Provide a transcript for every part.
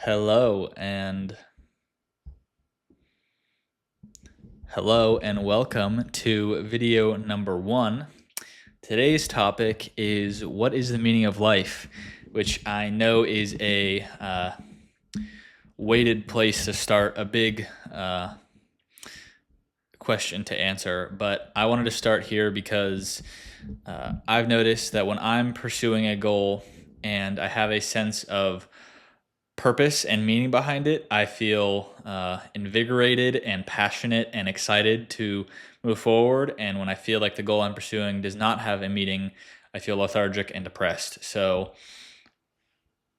Hello and welcome to video number 1. Today's topic is what is the meaning of life, which I know is a weighted place to start, a big question to answer, but I wanted to start here because I've noticed that when I'm pursuing a goal and I have a sense of purpose and meaning behind it, I feel invigorated and passionate and excited to move forward. And when I feel like the goal I'm pursuing does not have a meaning, I feel lethargic and depressed. So,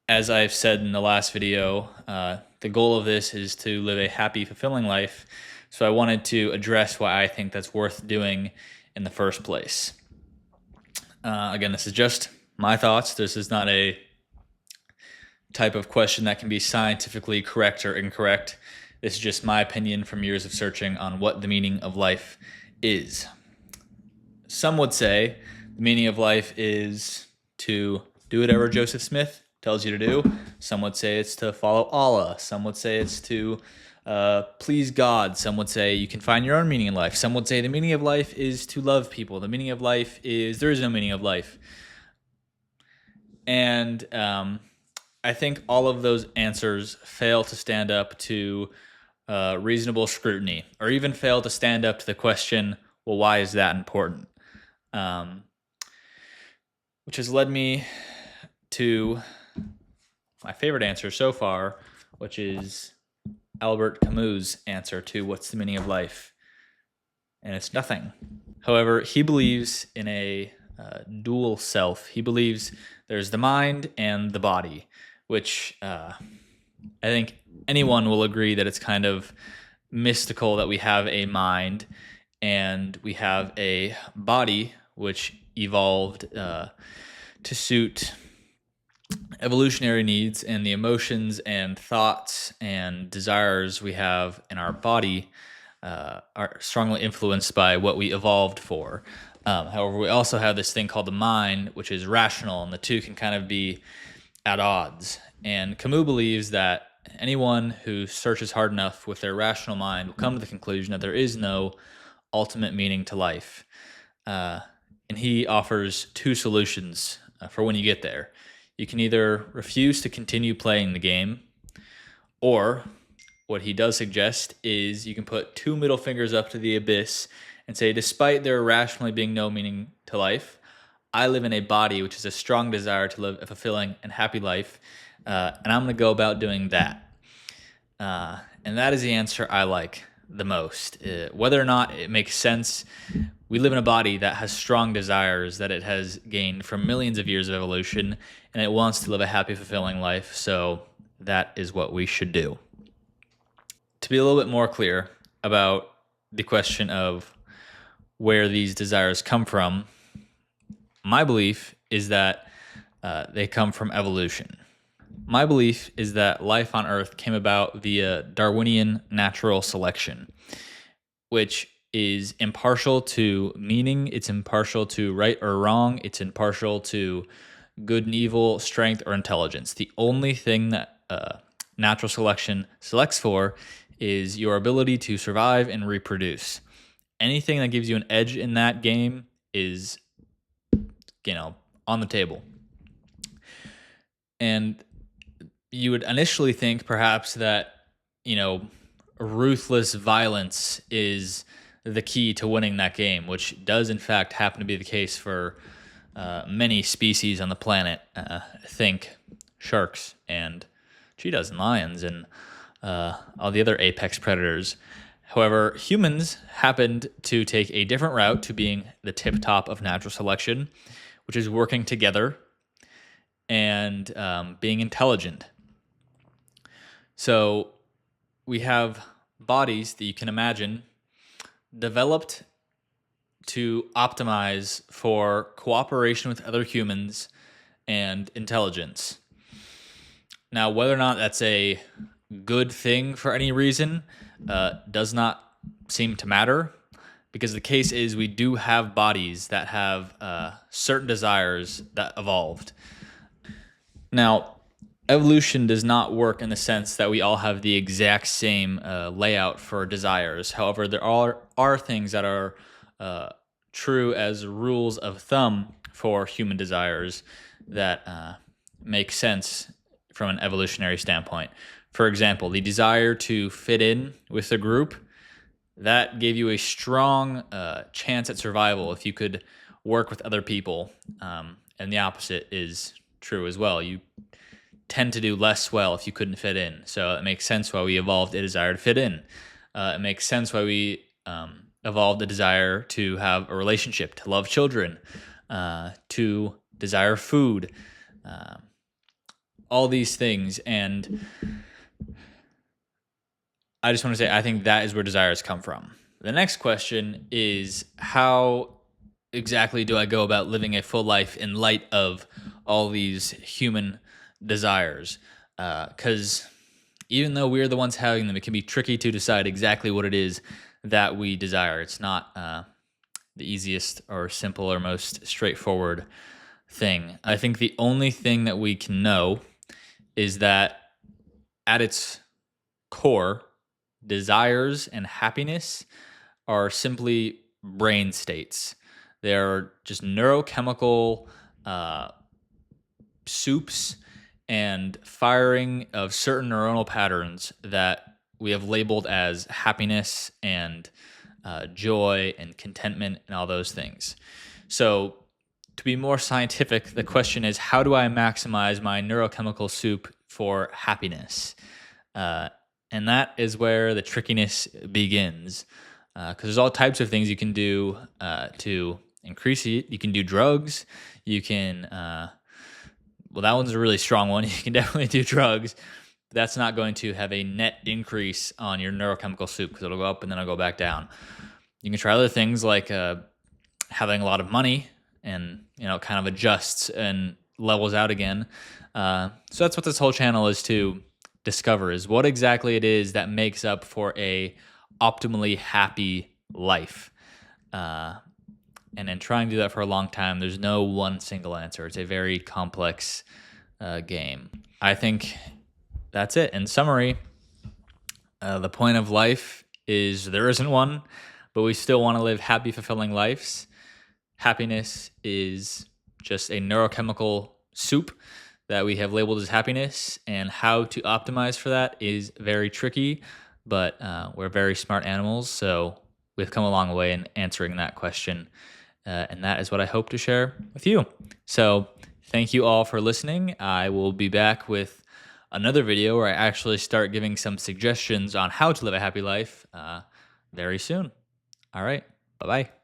as I've said in the last video, the goal of this is to live a happy, fulfilling life. So I wanted to address why I think that's worth doing in the first place. Again, this is just my thoughts. This is not a type of question that can be scientifically correct or incorrect. This is just my opinion from years of searching on what the meaning of life is. Some would say the meaning of life is to do whatever Joseph Smith tells you to do. Some would say it's to follow Allah. Some would say it's to please God. Some would say you can find your own meaning in life. Some would say the meaning of life is to love people. The meaning of life is there is no meaning of life. And I think all of those answers fail to stand up to reasonable scrutiny, or even fail to stand up to the question, well, why is that important? Which has led me to my favorite answer so far, which is Albert Camus' answer to what's the meaning of life. And it's nothing. However, he believes in a dual self. He believes there's the mind and the body, which I think anyone will agree that it's kind of mystical that we have a mind and we have a body which evolved to suit evolutionary needs, and the emotions and thoughts and desires we have in our body are strongly influenced by what we evolved for. However, we also have this thing called the mind, which is rational, and the two can kind of be at odds. And Camus believes that anyone who searches hard enough with their rational mind will come to the conclusion that there is no ultimate meaning to life. And he offers two solutions for when you get there. You can either refuse to continue playing the game, or what he does suggest is you can put two middle fingers up to the abyss and say, despite there rationally being no meaning to life, I live in a body which has a strong desire to live a fulfilling and happy life, and I'm going to go about doing that. And that is the answer I like the most. Whether or not it makes sense, we live in a body that has strong desires that it has gained from millions of years of evolution, and it wants to live a happy, fulfilling life, so that is what we should do. To be a little bit more clear about the question of where these desires come from, my belief is that they come from evolution. My belief is that life on Earth came about via Darwinian natural selection, which is impartial to meaning, it's impartial to right or wrong, it's impartial to good and evil, strength or intelligence. The only thing that natural selection selects for is your ability to survive and reproduce. Anything that gives you an edge in that game is, on the table. And you would initially think perhaps that, ruthless violence is the key to winning that game, which does in fact happen to be the case for many species on the planet. Think sharks and cheetahs and lions and all the other apex predators. However, humans happened to take a different route to being the tip top of natural selection, which is working together and being intelligent. So we have bodies that you can imagine developed to optimize for cooperation with other humans and intelligence. Now, whether or not that's a good thing for any reason does not seem to matter, because the case is we do have bodies that have certain desires that evolved. Now, evolution does not work in the sense that we all have the exact same layout for desires. However, there are things that are true as rules of thumb for human desires that make sense from an evolutionary standpoint. For example, the desire to fit in with a group, that gave you a strong chance at survival if you could work with other people. And the opposite is true as well. You tend to do less well if you couldn't fit in. So it makes sense why we evolved a desire to fit in. It makes sense why we evolved a desire to have a relationship, to love children, to desire food, all these things. And I just want to say, I think that is where desires come from. The next question is, how exactly do I go about living a full life in light of all these human desires? Because even though we're the ones having them, it can be tricky to decide exactly what it is that we desire. It's not the easiest or simple or most straightforward thing. I think the only thing that we can know is that at its core, desires and happiness are simply brain states. They're just neurochemical soups and firing of certain neuronal patterns that we have labeled as happiness and joy and contentment and all those things. So to be more scientific, the question is, how do I maximize my neurochemical soup for happiness? And that is where the trickiness begins. Because there's all types of things you can do to increase it. You can do drugs. You can, well, that one's a really strong one. You can definitely do drugs. But that's not going to have a net increase on your neurochemical soup, because it'll go up and then it'll go back down. You can try other things like having a lot of money, and kind of adjusts and levels out again. So that's what this whole channel is to discover, is what exactly it is that makes up for a optimally happy life. And in trying to do that for a long time, there's no one single answer. It's a very complex game. I think that's it. In summary, the point of life is there isn't one, but we still want to live happy, fulfilling lives. Happiness is just a neurochemical soup that we have labeled as happiness, and how to optimize for that is very tricky, but we're very smart animals, so we've come a long way in answering that question, and that is what I hope to share with you. So thank you all for listening. I will be back with another video where I actually start giving some suggestions on how to live a happy life very soon. All right, bye-bye.